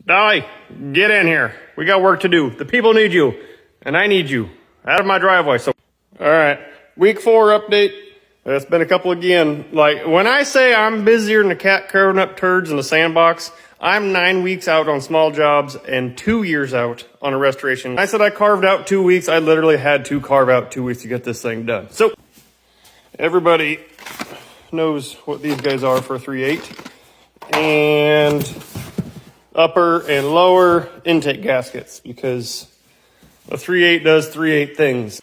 Dolly, get in here. We got work to do. The people need you, and I need you out of my driveway. So, all right, week 4 update. It's been a couple again. Like, when I say I'm busier than a cat carving up turds in the sandbox, I'm 9 weeks out on small jobs and 2 years out on a restoration. I said I carved out 2 weeks. I literally had to carve out 2 weeks to get this thing done. So, everybody knows what these guys are for a 3.8. And upper and lower intake gaskets, because a 3.8 does 3.8 things.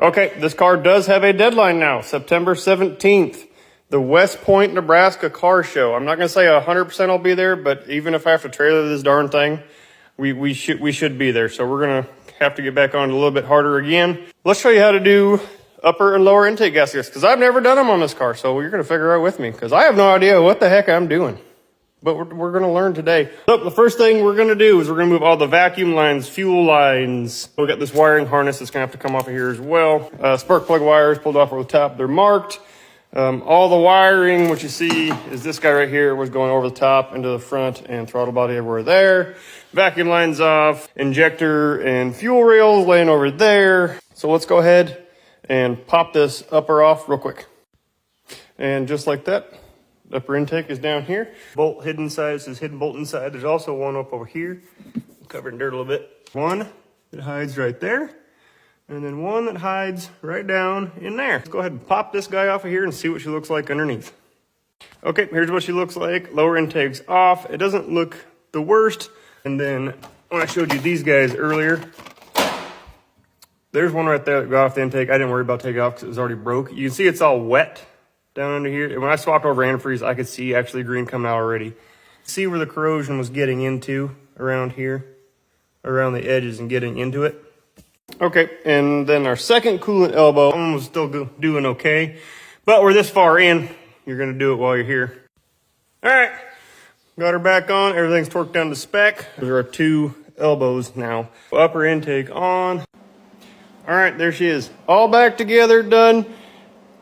Okay, this car does have a deadline now, September 17th, the West Point, Nebraska car show. I'm not going to say 100% I'll be there, but even if I have to trailer this darn thing, we should be there. So we're going to have to get back on it a little bit harder again. Let's show you how to do upper and lower intake gaskets, because I've never done them on this car, so you're going to figure out with me, because I have no idea what the heck I'm doing. But we're going to learn today. So the first thing we're going to do is we're going to move all the vacuum lines, fuel lines. We got this wiring harness that's going to have to come off of here as well. Spark plug wires pulled off over the top. They're marked. All the wiring, what you see is this guy right here was going over the top into the front and throttle body everywhere there. Vacuum lines off. Injector and fuel rails laying over there. So let's go ahead and pop this upper off real quick. And just like that. Upper intake is down here. Bolt hidden inside. It says hidden bolt inside. There's also one up over here, covered in dirt a little bit. One that hides right there, and then one that hides right down in there. Let's go ahead and pop this guy off of here and see what she looks like underneath. Okay, here's what she looks like. Lower intake's off. It doesn't look the worst. And then when I showed you these guys earlier, there's one right there that got off the intake. I didn't worry about taking it off because it was already broke. You can see it's all wet down under here. And when I swapped over antifreeze, I could see actually green coming out already. See where the corrosion was getting into around here, around the edges and getting into it. Okay, and then our second coolant elbow, one was still doing okay, but we're this far in, you're gonna do it while you're here. All right, got her back on. Everything's torqued down to spec. There are 2 elbows now. Upper intake on. All right, there she is. All back together, done.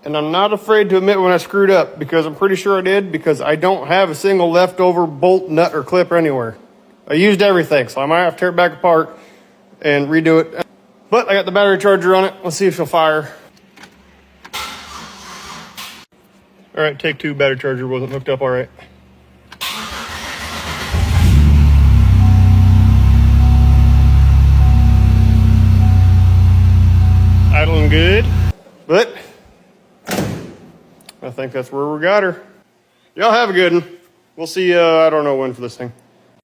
And I'm not afraid to admit when I screwed up, because I'm pretty sure I did, because I don't have a single leftover bolt, nut, or clip anywhere. I used everything, so I might have to tear it back apart and redo it. But I got the battery charger on it. Let's see if she'll fire. All right, take 2, battery charger wasn't hooked up all right. Idling good, but I think that's where we got her. Y'all have a good one. We'll see, I don't know when for this thing.